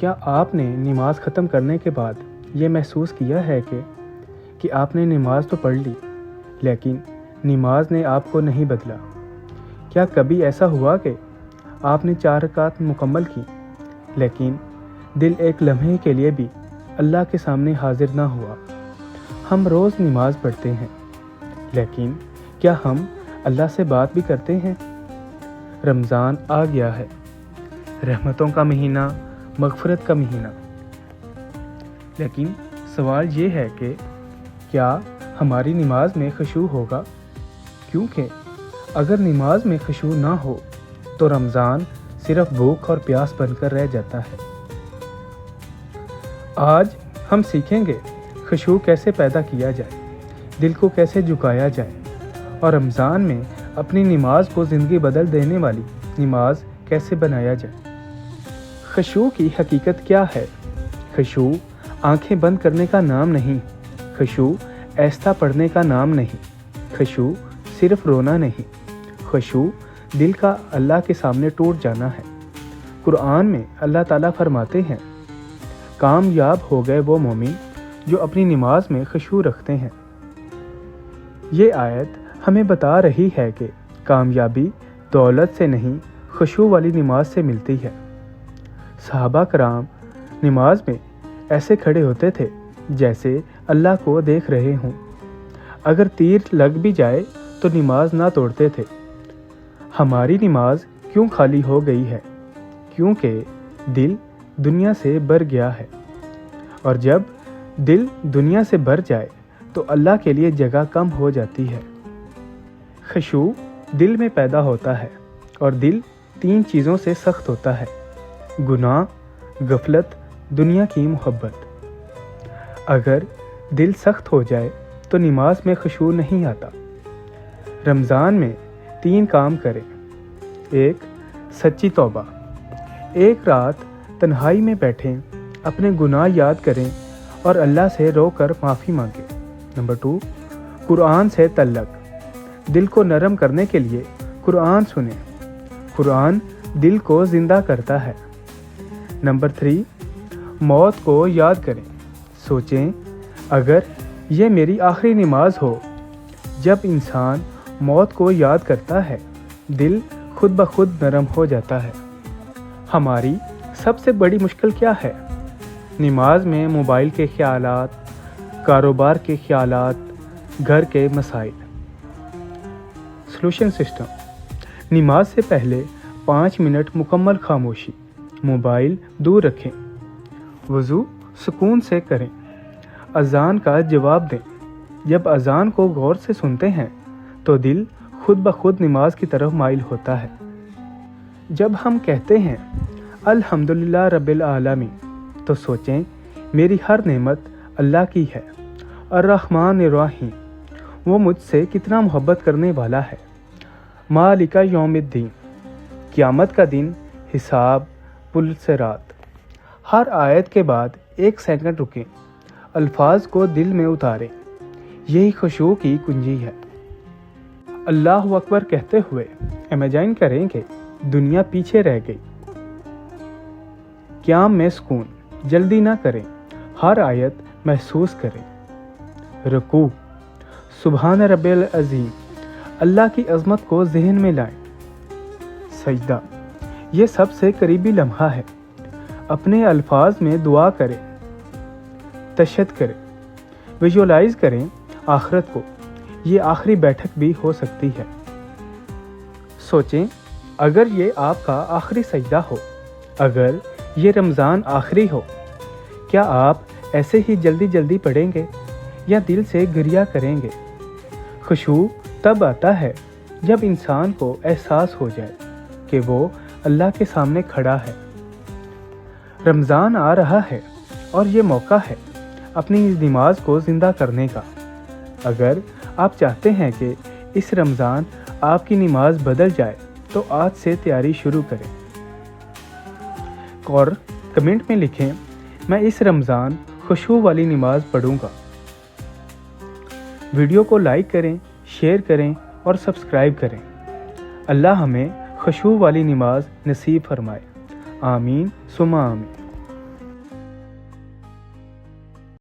کیا آپ نے نماز ختم کرنے کے بعد یہ محسوس کیا ہے کہ آپ نے نماز تو پڑھ لی لیکن نماز نے آپ کو نہیں بدلا؟ کیا کبھی ایسا ہوا کہ آپ نے 4 رکعت مکمل کی لیکن دل ایک لمحے کے لیے بھی اللہ کے سامنے حاضر نہ ہوا؟ ہم روز نماز پڑھتے ہیں لیکن کیا ہم اللہ سے بات بھی کرتے ہیں؟ رمضان آ گیا ہے، رحمتوں کا مہینہ، مغفرت کا مہینہ، لیکن سوال یہ ہے کہ کیا ہماری نماز میں خشوع ہوگا؟ کیونکہ اگر نماز میں خشوع نہ ہو تو رمضان صرف بھوک اور پیاس بن کر رہ جاتا ہے۔ آج ہم سیکھیں گے خشوع کیسے پیدا کیا جائے، دل کو کیسے جھکایا جائے اور رمضان میں اپنی نماز کو زندگی بدل دینے والی نماز کیسے بنایا جائے۔ خشوع کی حقیقت کیا ہے؟ خشوع آنکھیں بند کرنے کا نام نہیں، خشوع آہستہ پڑھنے کا نام نہیں، خشوع صرف رونا نہیں، خشوع دل کا اللہ کے سامنے ٹوٹ جانا ہے۔ قرآن میں اللہ تعالیٰ فرماتے ہیں، کامیاب ہو گئے وہ مومن جو اپنی نماز میں خشوع رکھتے ہیں۔ یہ آیت ہمیں بتا رہی ہے کہ کامیابی دولت سے نہیں، خشوع والی نماز سے ملتی ہے۔ صحابہ کرام نماز میں ایسے کھڑے ہوتے تھے جیسے اللہ کو دیکھ رہے ہوں، اگر تیر لگ بھی جائے تو نماز نہ توڑتے تھے۔ ہماری نماز کیوں خالی ہو گئی ہے؟ کیونکہ دل دنیا سے بھر گیا ہے، اور جب دل دنیا سے بھر جائے تو اللہ کے لیے جگہ کم ہو جاتی ہے۔ خشوع دل میں پیدا ہوتا ہے اور دل 3 چیزوں سے سخت ہوتا ہے: گناہ، غفلت، دنیا کی محبت۔ اگر دل سخت ہو جائے تو نماز میں خشوع نہیں آتا۔ رمضان میں 3 کام کریں۔ 1. سچی توبہ۔ ایک رات تنہائی میں بیٹھیں، اپنے گناہ یاد کریں اور اللہ سے رو کر معافی مانگیں۔ نمبر 2. قرآن سے تعلق۔ دل کو نرم کرنے کے لیے قرآن سنیں، قرآن دل کو زندہ کرتا ہے۔ نمبر 3. موت کو یاد کریں، سوچیں اگر یہ میری آخری نماز ہو۔ جب انسان موت کو یاد کرتا ہے دل خود بخود نرم ہو جاتا ہے۔ ہماری سب سے بڑی مشکل کیا ہے؟ نماز میں موبائل کے خیالات، کاروبار کے خیالات، گھر کے مسائل۔ سلوشن سسٹم: نماز سے پہلے 5 منٹ مکمل خاموشی، موبائل دور رکھیں، وضو سکون سے کریں، اذان کا جواب دیں۔ جب اذان کو غور سے سنتے ہیں تو دل خود بخود نماز کی طرف مائل ہوتا ہے۔ جب ہم کہتے ہیں الحمدللہ رب العالمین تو سوچیں میری ہر نعمت اللہ کی ہے۔ الرحمن الرحیم، وہ مجھ سے کتنا محبت کرنے والا ہے۔ مالک یوم الدین، قیامت کا دن، حساب، پل صراط۔ ہر آیت کے بعد 1 سیکنڈ رکیں، الفاظ کو دل میں اتاریں، یہی خشوع کی کنجی ہے۔ اللہ اکبر کہتے ہوئے امیجائن کریں کہ دنیا پیچھے رہ گئی۔ قیام میں سکون، جلدی نہ کریں، ہر آیت محسوس کریں۔ رکوع، سبحان رب العظیم، اللہ کی عظمت کو ذہن میں لائیں۔ سجدہ، یہ سب سے قریبی لمحہ ہے، اپنے الفاظ میں دعا کریں، تشہد کریں، ویژولائز کریں آخرت کو، یہ آخری بیٹھک بھی ہو سکتی ہے۔ سوچیں اگر یہ آپ کا آخری سجدہ ہو، اگر یہ رمضان آخری ہو، کیا آپ ایسے ہی جلدی جلدی پڑھیں گے یا دل سے گریہ کریں گے؟ خشوع تب آتا ہے جب انسان کو احساس ہو جائے کہ وہ اللہ کے سامنے کھڑا ہے۔ رمضان آ رہا ہے اور یہ موقع ہے اپنی اس نماز کو زندہ کرنے کا۔ اگر آپ چاہتے ہیں کہ اس رمضان آپ کی نماز بدل جائے تو آج سے تیاری شروع کریں، اور کمنٹ میں لکھیں میں اس رمضان خشوع والی نماز پڑھوں گا۔ ویڈیو کو لائک کریں، شیئر کریں اور سبسکرائب کریں۔ اللہ ہمیں خشوع والی نماز نصیب فرمائے، آمین ثم آمین۔